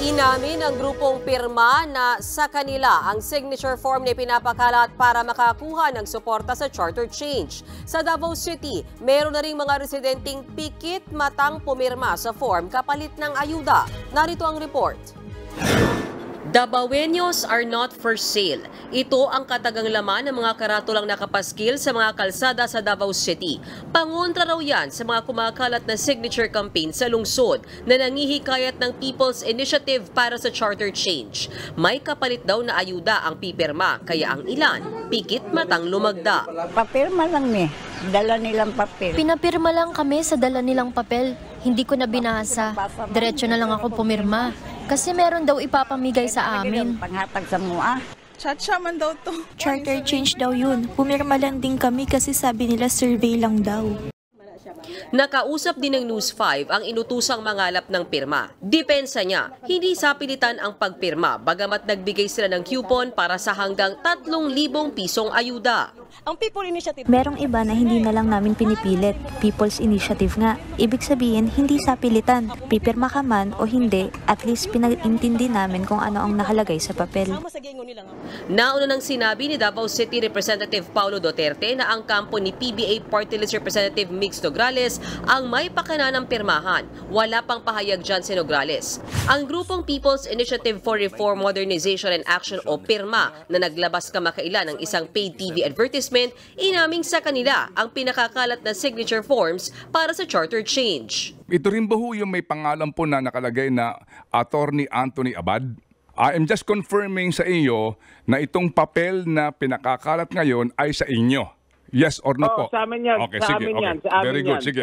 Inamin ng grupong pirma na sa kanila ang signature form na pinapakalat para makakuha ng suporta sa charter change. Sa Davao City, meron na ring mga residenteng pikit matang pumirma sa form kapalit ng ayuda. Narito ang report. Davaoenos are not for sale. Ito ang katagang laman ng mga karatulang nakapaskil sa mga kalsada sa Davao City. Pangontra raw yan sa mga kumakalat na signature campaign sa lungsod na nangihikayat ng People's Initiative para sa charter change. May kapalit daw na ayuda ang pipirma, kaya ang ilan, pikit matang lumagda. Papirma lang dala nilang papel. Pinapirma lang kami sa dala nilang papel. Hindi ko na binasa. Diretso na lang ako pumirma. Kasi meron daw ipapamigay sa amin. Panghatag sa mua. Chacha man daw to. Charter change daw yun. Pumirma lang din kami kasi sabi nila survey lang daw. Nakausap din ng News 5 ang inutusang mangalap ng pirma. Depensa niya, hindi sapilitan ang pagpirma bagamat nagbigay sila ng coupon para sa hanggang 3,000 pisong ayuda. Ang People Initiative. Merong iba na hindi na lang namin pinipilit. People's Initiative nga. Ibig sabihin, hindi sapilitan. Pipirma ka man o hindi, at least pinag-intindi namin kung ano ang nakalagay sa papel. Nauna nang sinabi ni Davao City Representative Paulo Duterte na ang kampo ni PBA Party List Representative Mix Nograles ang may pakana ng pirmahan. Wala pang pahayag dyan si Nograles. Ang grupong People's Initiative for Reform, Modernization and Action o PIRMA na naglabas kamakailan ng isang paid TV advertisement, inaming sa kanila ang pinakakalat na signature forms para sa charter change. Ito rin ba ho yung may pangalan po na nakalagay na Attorney Anthony Abad? I am just confirming sa iyo na itong papel na pinakakalat ngayon ay sa inyo. Yes or no po? Sa amin yan. Okay, sa sige. amin yan. Okay. Sa amin Very good. yan. Sige.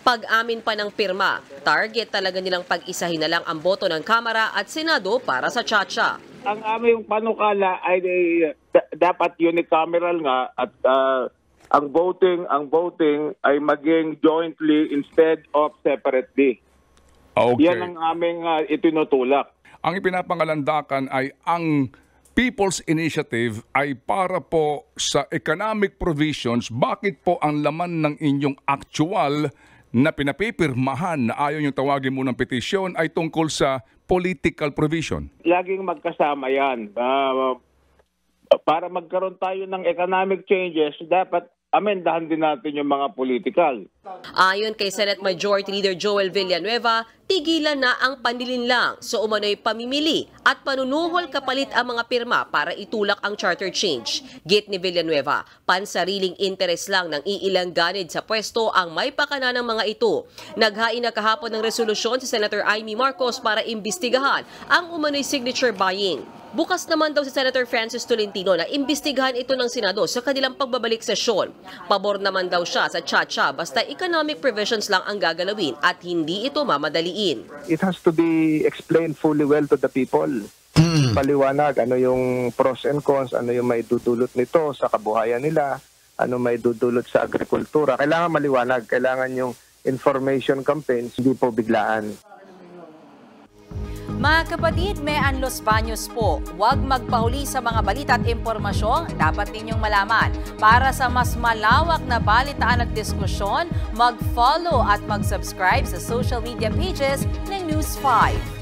Pag-amin pa ng pirma, target talaga nilang pag-isahin na lang ang boto ng Kamara at Senado para sa Chacha. Ang aming panukala ay dapat unicameral nga at ang voting ay maging jointly instead of separately. Okay. Yan ang aming itinutulak. Ang ipinapangalandakan ay ang People's Initiative ay para po sa economic provisions. Bakit po ang laman ng inyong actual na pinapipirmahan na ayaw yung tawagin mo ng petisyon ay tungkol sa political provision? Laging magkasama yan. Para magkaroon tayo ng economic changes, dapat amendahan din natin yung mga political. Ayon kay Senate Majority Leader Joel Villanueva, tigilan na ang panlilinlang so umano'y pamimili at panunuhol kapalit ang mga pirma para itulak ang charter change. Git ni Villanueva, pansariling interes lang ng iilang ganid sa pwesto ang may pakana ng mga ito. Naghain na kahapon ng resolusyon si Senator Amy Marcos para imbestigahan ang umano'y signature buying. Bukas naman daw si Senator Francis Tolentino na imbestigahan ito ng Senado sa kanilang pagbabalik sesyon. Pabor naman daw siya sa Chacha basta economic provisions lang ang gagalawin at hindi ito mamadaliin. It has to be explained fully well to the people. Paliwanag ano yung pros and cons, ano yung may dudulot nito sa kabuhayan nila, ano may dudulot sa agrikultura. Kailangan maliwanag, kailangan yung information campaigns, hindi po biglaan. Mga kapatid, may Los Baños po. Huwag magpahuli sa mga balita at impormasyong dapat ninyong malaman. Para sa mas malawak na balitaan at diskusyon, mag-follow at mag-subscribe sa social media pages ng News 5.